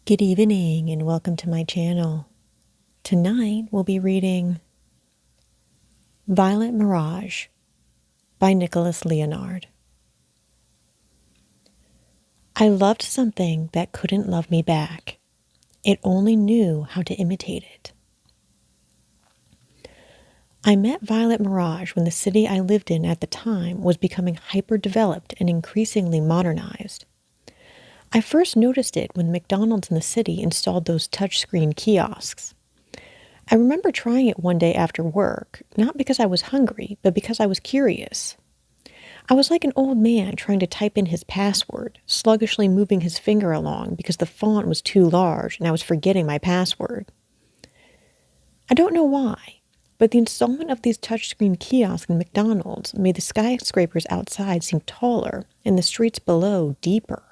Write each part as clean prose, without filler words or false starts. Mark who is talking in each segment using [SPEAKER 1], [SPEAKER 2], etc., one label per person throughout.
[SPEAKER 1] Good evening and welcome to my channel. Tonight we'll be reading Violet Mirage by Nicholas Leonard. I loved something that couldn't love me back. It only knew how to imitate it. I met Violet Mirage when the city I lived in at the time was becoming hyper-developed and increasingly modernized. I first noticed it when McDonald's in the city installed those touchscreen kiosks. I remember trying it one day after work, not because I was hungry, but because I was curious. I was like an old man trying to type in his password, sluggishly moving his finger along because the font was too large and I was forgetting my password. I don't know why, but the installment of these touchscreen kiosks in McDonald's made the skyscrapers outside seem taller and the streets below deeper.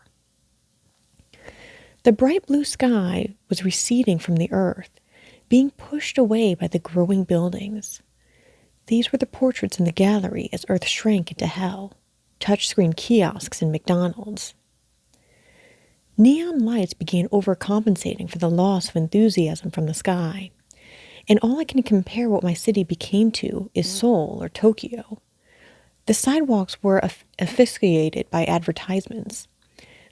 [SPEAKER 1] The bright blue sky was receding from the earth, being pushed away by the growing buildings. These were the portraits in the gallery as Earth shrank into hell, touchscreen kiosks in McDonald's. Neon lights began overcompensating for the loss of enthusiasm from the sky, and all I can compare what my city became to is Seoul or Tokyo. The sidewalks were asphyxiated by advertisements.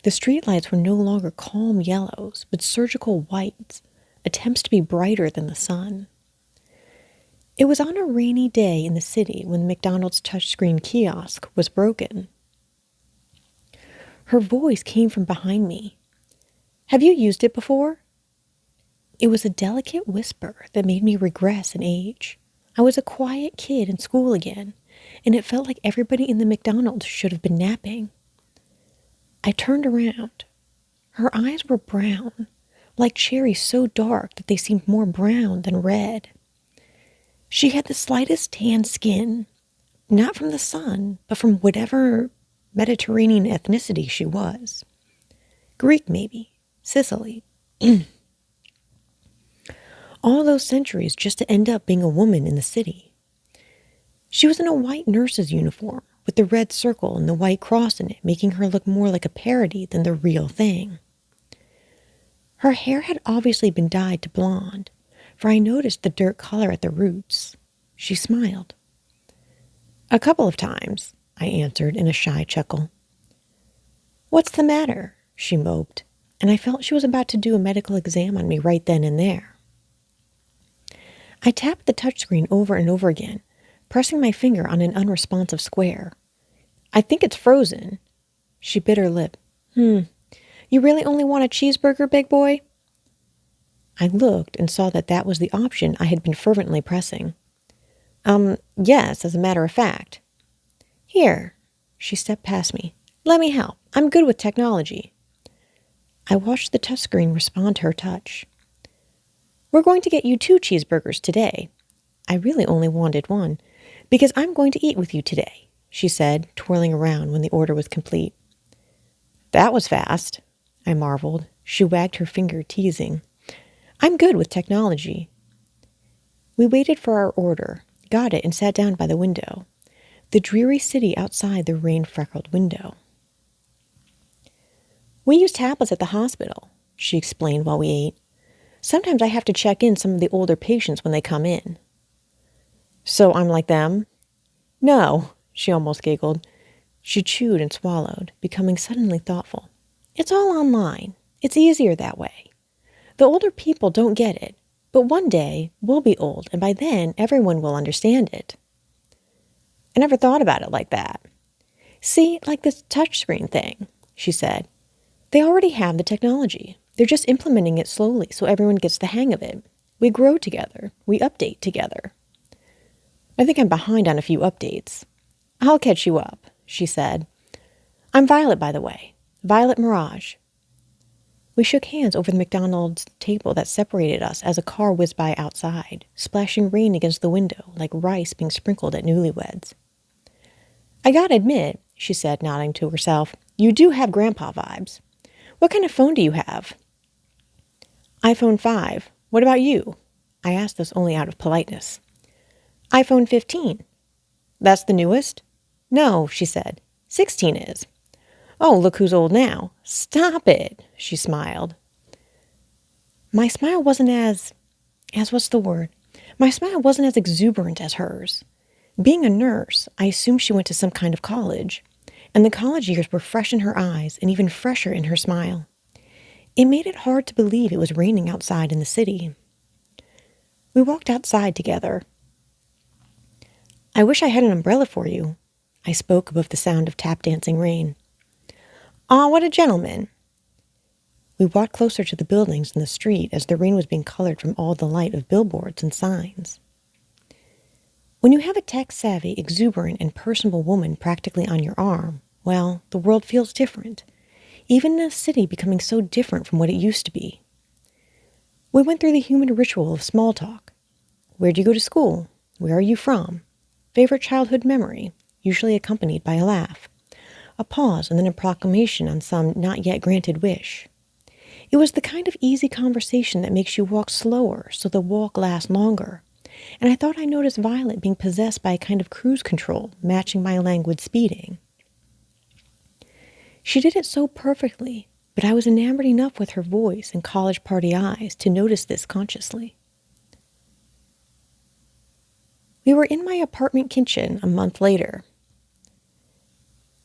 [SPEAKER 1] The streetlights were no longer calm yellows, but surgical whites, attempts to be brighter than the sun. It was on a rainy day in the city when the McDonald's touchscreen kiosk was broken. Her voice came from behind me. "Have you used it before?" It was a delicate whisper that made me regress in age. I was a quiet kid in school again, and it felt like everybody in the McDonald's should have been napping. I turned around. Her eyes were brown, like cherries so dark that they seemed more brown than red. She had the slightest tan skin, not from the sun, but from whatever Mediterranean ethnicity she was. Greek, maybe. Sicily. All those centuries just to end up being a woman in the city. She was in a white nurse's uniform, with the red circle and the white cross in it, making her look more like a parody than the real thing. Her hair had obviously been dyed to blonde, for I noticed the dirt color at the roots. She smiled. "A couple of times," I answered in a shy chuckle. "What's the matter?" she moped, and I felt she was about to do a medical exam on me right then and there. I tapped the touchscreen over and over again, pressing my finger on an unresponsive square. "I think it's frozen." She bit her lip. You really only want a cheeseburger, big boy?" I looked and saw that was the option I had been fervently pressing. Yes, as a matter of fact." "Here." She stepped past me. "Let me help. I'm good with technology." I watched the touchscreen respond to her touch. "We're going to get you 2 cheeseburgers today." I really only wanted one, "because I'm going to eat with you today," she said, twirling around when the order was complete. "That was fast," I marveled. She wagged her finger, teasing. "I'm good with technology." We waited for our order, got it, and sat down by the window. The dreary city outside the rain-freckled window. "We use tablets at the hospital," she explained while we ate. "Sometimes I have to check in some of the older patients when they come in." "So I'm like them?" "No," she almost giggled. She chewed and swallowed, becoming suddenly thoughtful. "It's all online. It's easier that way. The older people don't get it, but one day we'll be old, and by then everyone will understand it." "I never thought about it like that." "See, like this touchscreen thing," she said. "They already have the technology. They're just implementing it slowly so everyone gets the hang of it. We grow together. We update together." "I think I'm behind on a few updates." "I'll catch you up," she said. "I'm Violet, by the way. Violet Mirage." We shook hands over the McDonald's table that separated us as a car whizzed by outside, splashing rain against the window like rice being sprinkled at newlyweds. "I gotta admit," she said, nodding to herself, "you do have grandpa vibes. What kind of phone do you have?" "iPhone 5. What about you?" I asked this only out of politeness. "iPhone 15. "That's the newest?" "No," she said. 16 is." "Oh, look who's old now." "Stop it," she smiled. My smile wasn't as what's the word? My smile wasn't as exuberant as hers. Being a nurse, I assumed she went to some kind of college, and the college years were fresh in her eyes and even fresher in her smile. It made it hard to believe it was raining outside in the city. We walked outside together. I wish I had an umbrella for you, I spoke above the sound of tap-dancing rain. Ah, what a gentleman. We walked closer to the buildings and the street as the rain was being colored from all the light of billboards and signs. When you have a tech-savvy, exuberant, and personable woman practically on your arm, well, the world feels different, even in a city becoming so different from what it used to be. We went through the human ritual of small talk. Where'd you go to school? Where are you from? Favorite childhood memory, usually accompanied by a laugh. A pause and then a proclamation on some not yet granted wish. It was the kind of easy conversation that makes you walk slower so the walk lasts longer. And I thought I noticed Violet being possessed by a kind of cruise control, matching my languid speeding. She did it so perfectly, but I was enamored enough with her voice and college party eyes to notice this consciously. We were in my apartment kitchen a month later.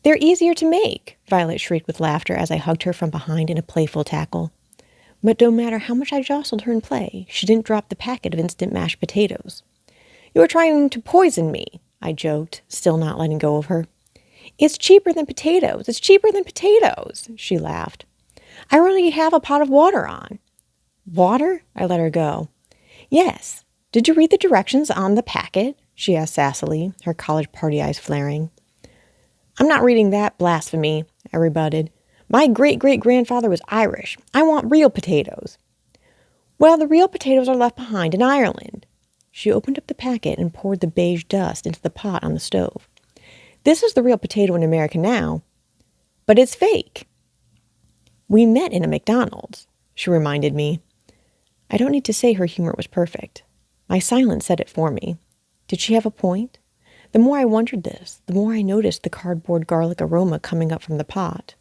[SPEAKER 1] They're easier to make, Violet shrieked with laughter as I hugged her from behind in a playful tackle. But no matter how much I jostled her in play, she didn't drop the packet of instant mashed potatoes. You were trying to poison me, I joked, still not letting go of her. It's cheaper than potatoes. It's cheaper than potatoes, she laughed. I already have a pot of water on. Water? I let her go. Yes. Did you read the directions on the packet? She asked sassily, her college party eyes flaring. I'm not reading that blasphemy, I rebutted. My great-great-grandfather was Irish. I want real potatoes. Well, the real potatoes are left behind in Ireland. She opened up the packet and poured the beige dust into the pot on the stove. This is the real potato in America now, but it's fake. We met in a McDonald's, she reminded me. I don't need to say her humor was perfect. My silence said it for me. Did she have a point? The more I wondered this, the more I noticed the cardboard garlic aroma coming up from the pot.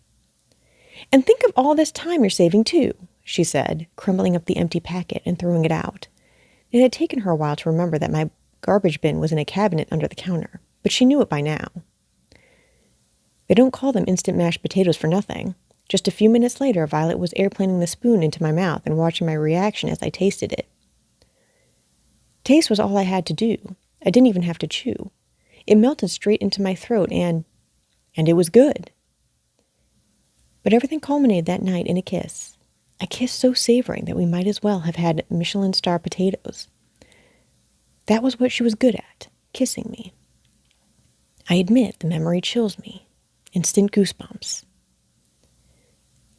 [SPEAKER 1] And think of all this time you're saving, too, she said, crumbling up the empty packet and throwing it out. It had taken her a while to remember that my garbage bin was in a cabinet under the counter, but she knew it by now. They don't call them instant mashed potatoes for nothing. Just a few minutes later, Violet was airplaning the spoon into my mouth and watching my reaction as I tasted it. Taste was all I had to do. I didn't even have to chew. It melted straight into my throat and it was good. But everything culminated that night in a kiss so savoring that we might as well have had Michelin star potatoes. That was what she was good at, kissing me. I admit the memory chills me. Instant goosebumps.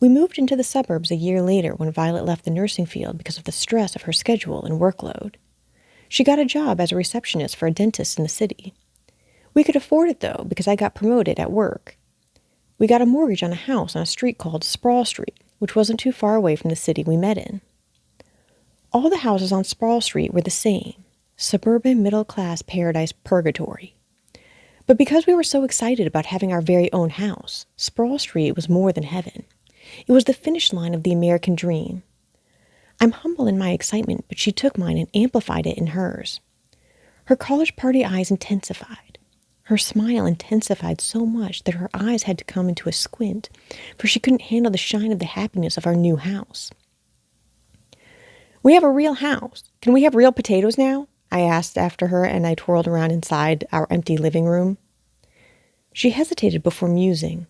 [SPEAKER 1] We moved into the suburbs a year later when Violet left the nursing field because of the stress of her schedule and workload. She got a job as a receptionist for a dentist in the city. We could afford it, though, because I got promoted at work. We got a mortgage on a house on a street called Sproul Street, which wasn't too far away from the city we met in. All the houses on Sproul Street were the same, suburban middle-class paradise purgatory. But because we were so excited about having our very own house, Sproul Street was more than heaven. It was the finish line of the American dream. I'm humble in my excitement, but she took mine and amplified it in hers. Her college party eyes intensified. Her smile intensified so much that her eyes had to come into a squint, for she couldn't handle the shine of the happiness of our new house. We have a real house. Can we have real potatoes now? I asked after her, and I twirled around inside our empty living room. She hesitated before musing.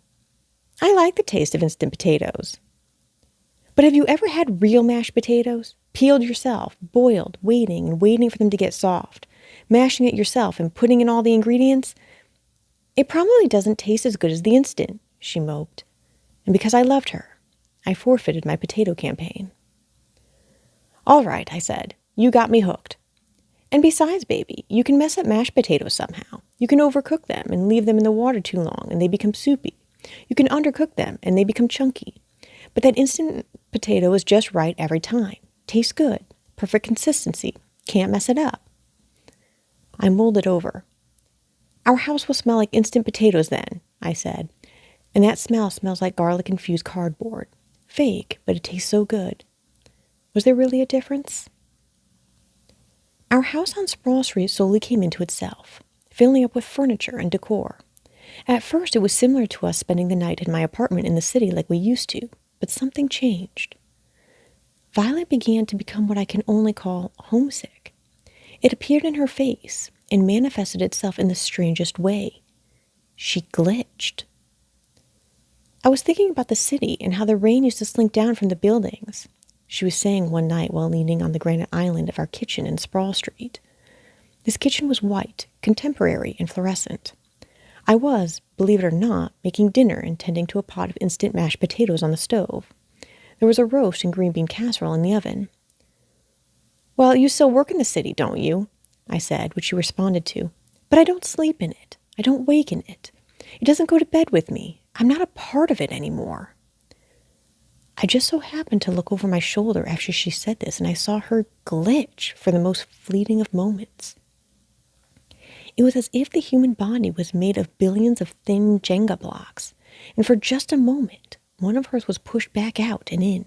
[SPEAKER 1] I like the taste of instant potatoes. But have you ever had real mashed potatoes? Peeled yourself, boiled, waiting for them to get soft, mashing it yourself and putting in all the ingredients? It probably doesn't taste as good as the instant, she moped. And because I loved her, I forfeited my potato campaign. All right, I said, you got me hooked. And besides, baby, you can mess up mashed potatoes somehow. You can overcook them and leave them in the water too long and they become soupy. You can undercook them and they become chunky. But that instant potato is just right every time. Tastes good. Perfect consistency. Can't mess it up. I mulled it over. Our house will smell like instant potatoes then, I said. And that smell smells like garlic-infused cardboard. Fake, but it tastes so good. Was there really a difference? Our house on Sproul Street slowly came into itself, filling up with furniture and decor. At first, it was similar to us spending the night in my apartment in the city like we used to, but something changed. Violet began to become what I can only call homesick. It appeared in her face and manifested itself in the strangest way. She glitched. I was thinking about the city and how the rain used to slink down from the buildings, she was saying one night while leaning on the granite island of our kitchen in Sproul Street. This kitchen was white, contemporary, and fluorescent. I was, believe it or not, making dinner and tending to a pot of instant mashed potatoes on the stove. There was a roast and green bean casserole in the oven. "Well, you still work in the city, don't you?" I said, which she responded to. "But I don't sleep in it. I don't wake in it. It doesn't go to bed with me. I'm not a part of it anymore." I just so happened to look over my shoulder after she said this, and I saw her glitch for the most fleeting of moments. It was as if the human body was made of billions of thin Jenga blocks, and for just a moment, one of hers was pushed back out and in.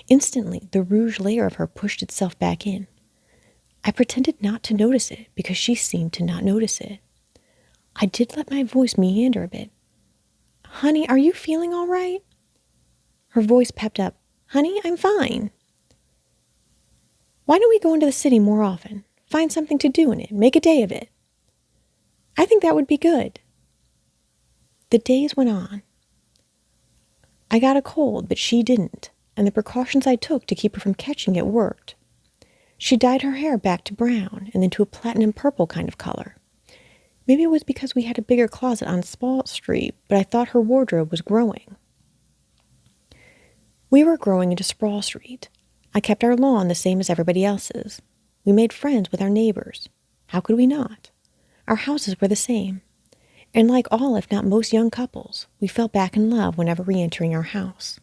[SPEAKER 1] Instantly, the rouge layer of her pushed itself back in. I pretended not to notice it because she seemed to not notice it. I did let my voice meander a bit. "Honey, are you feeling all right?" Her voice pepped up. "Honey, I'm fine." "Why don't we go into the city more often? Find something to do in it. Make a day of it." "I think that would be good." The days went on. I got a cold, but she didn't, and the precautions I took to keep her from catching it worked. She dyed her hair back to brown and then to a platinum purple kind of color. Maybe it was because we had a bigger closet on Sproul Street, but I thought her wardrobe was growing. We were growing into Sproul Street. I kept our lawn the same as everybody else's. We made friends with our neighbors. How could we not? Our houses were the same. And like all, if not most young couples, we fell back in love whenever re-entering our house.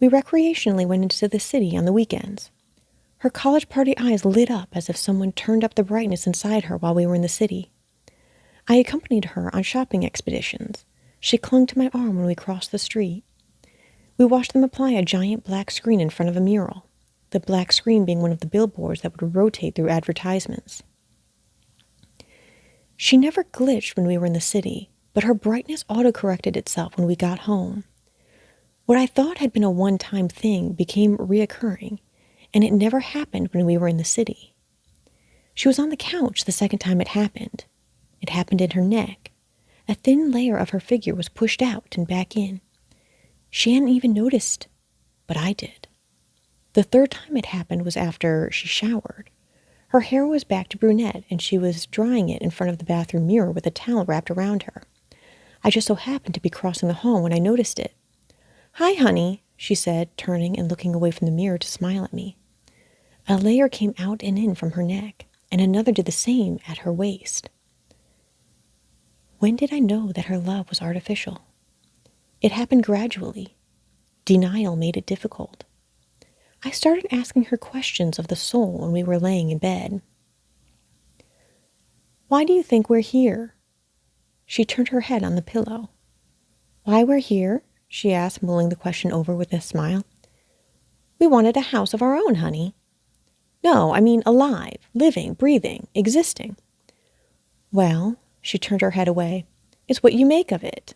[SPEAKER 1] We recreationally went into the city on the weekends. Her college party eyes lit up as if someone turned up the brightness inside her while we were in the city. I accompanied her on shopping expeditions. She clung to my arm when we crossed the street. We watched them apply a giant black screen in front of a mural, the black screen being one of the billboards that would rotate through advertisements. She never glitched when we were in the city, but her brightness auto-corrected itself when we got home. What I thought had been a one-time thing became reoccurring, and it never happened when we were in the city. She was on the couch the second time it happened. It happened in her neck. A thin layer of her figure was pushed out and back in. She hadn't even noticed, but I did. The third time it happened was after she showered. Her hair was back to brunette, and she was drying it in front of the bathroom mirror with a towel wrapped around her. I just so happened to be crossing the hall when I noticed it. "Hi, honey," she said, turning and looking away from the mirror to smile at me. A layer came out and in from her neck, and another did the same at her waist. When did I know that her love was artificial? It happened gradually. Denial made it difficult. I started asking her questions of the soul when we were laying in bed. "Why do you think we're here?" She turned her head on the pillow. "Why we're here?" she asked, mulling the question over with a smile. "We wanted a house of our own, honey." "No, I mean alive, living, breathing, existing." "Well," she turned her head away, "it's what you make of it."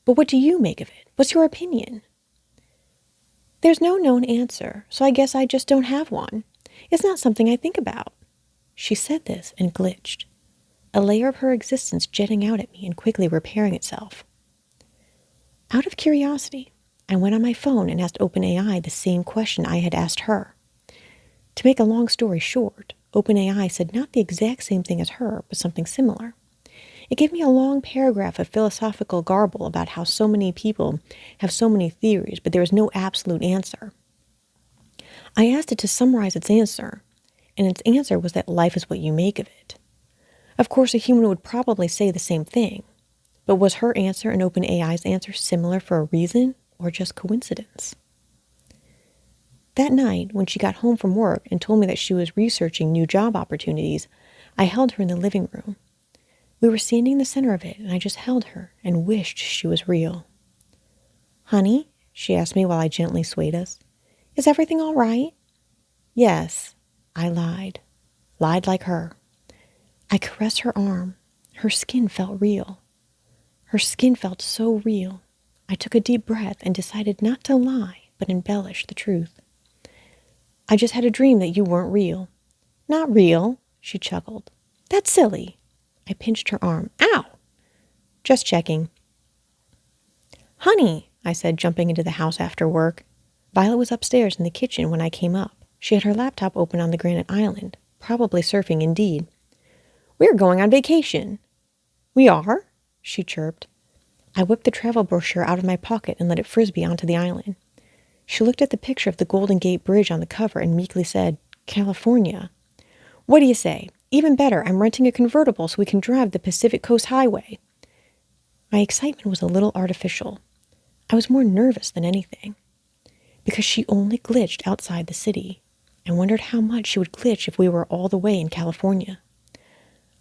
[SPEAKER 1] "But what do you make of it? What's your opinion?" "There's no known answer, so I guess I just don't have one. It's not something I think about." She said this and glitched, a layer of her existence jetting out at me and quickly repairing itself. Out of curiosity, I went on my phone and asked OpenAI the same question I had asked her. To make a long story short, OpenAI said not the exact same thing as her, but something similar. It gave me a long paragraph of philosophical garble about how so many people have so many theories, but there is no absolute answer. I asked it to summarize its answer, and its answer was that life is what you make of it. Of course, a human would probably say the same thing, but was her answer and OpenAI's answer similar for a reason, or just coincidence? That night, when she got home from work and told me that she was researching new job opportunities, I held her in the living room. We were standing in the center of it, and I just held her and wished she was real. "Honey," she asked me while I gently swayed us, Is everything all right? Yes, I lied. Lied like her. I caressed her arm. Her skin felt real. Her skin felt so real. I took a deep breath and decided not to lie, but embellish the truth. I just had a dream that you weren't real. Not real, she chuckled. That's silly. I pinched her arm. Ow! Just checking. Honey, I said, jumping into the house after work. Violet was upstairs in the kitchen when I came up. She had her laptop open on the granite island, probably surfing indeed. We're going on vacation. We are? She chirped. I whipped the travel brochure out of my pocket and let it frisbee onto the island. She looked at the picture of the Golden Gate Bridge on the cover and meekly said, California. What do you say? Even better, I'm renting a convertible so we can drive the Pacific Coast Highway. My excitement was a little artificial. I was more nervous than anything. Because she only glitched outside the city. I wondered how much she would glitch if we were all the way in California.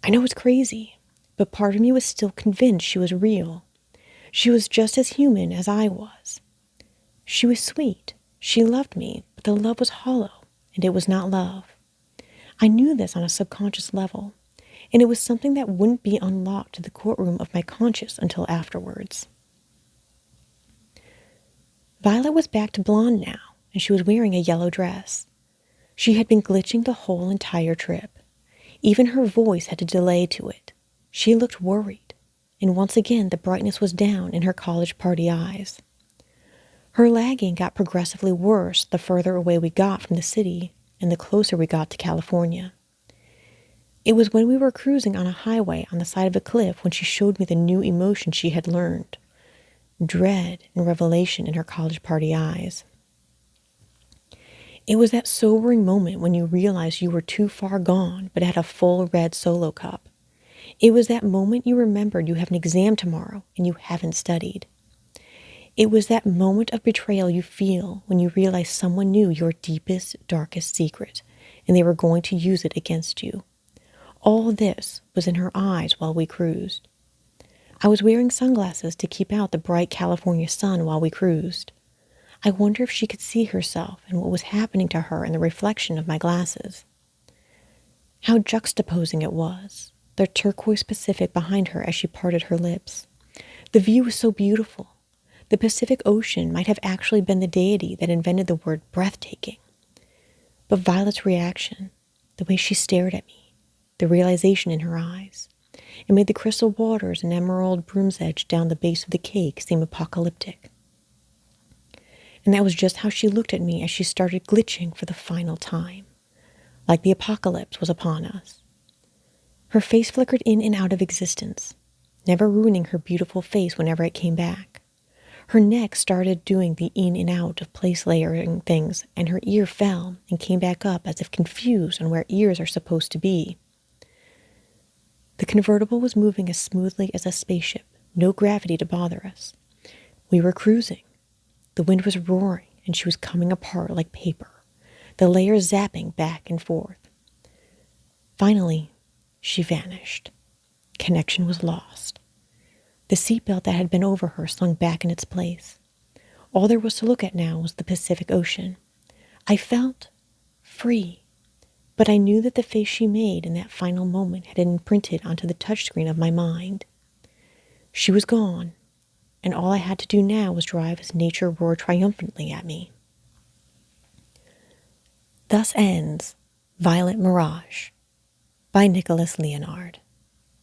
[SPEAKER 1] I know it's crazy, but part of me was still convinced she was real. She was just as human as I was. She was sweet. She loved me, but the love was hollow, and it was not love. I knew this on a subconscious level, and it was something that wouldn't be unlocked to the courtroom of my conscious until afterwards. Violet was back to blonde now, and she was wearing a yellow dress. She had been glitching the whole entire trip. Even her voice had a delay to it. She looked worried, and once again the brightness was down in her college party eyes. Her lagging got progressively worse the further away we got from the city and the closer we got to California. It was when we were cruising on a highway on the side of a cliff when she showed me the new emotion she had learned. Dread and revelation in her college party eyes. It was that sobering moment when you realized you were too far gone but had a full red Solo cup. It was that moment you remembered you have an exam tomorrow and you haven't studied. It was that moment of betrayal you feel when you realize someone knew your deepest, darkest secret, and they were going to use it against you. All this was in her eyes while we cruised. I was wearing sunglasses to keep out the bright California sun while we cruised. I wonder if she could see herself and what was happening to her in the reflection of my glasses. How juxtaposing it was, the turquoise Pacific behind her as she parted her lips. The view was so beautiful. The Pacific Ocean might have actually been the deity that invented the word breathtaking. But Violet's reaction, the way she stared at me, the realization in her eyes, it made the crystal waters and emerald broom's edge down the base of the cake seem apocalyptic. And that was just how she looked at me as she started glitching for the final time, like the apocalypse was upon us. Her face flickered in and out of existence, never ruining her beautiful face whenever it came back. Her neck started doing the in and out of place layering things, and her ear fell and came back up as if confused on where ears are supposed to be. The convertible was moving as smoothly as a spaceship, no gravity to bother us. We were cruising. The wind was roaring, and she was coming apart like paper, the layers zapping back and forth. Finally, she vanished. Connection was lost. The seatbelt that had been over her slung back in its place. All there was to look at now was the Pacific Ocean. I felt free, but I knew that the face she made in that final moment had imprinted onto the touchscreen of my mind. She was gone, and all I had to do now was drive as nature roared triumphantly at me. Thus ends Violet Mirage by Nicholas Leonard.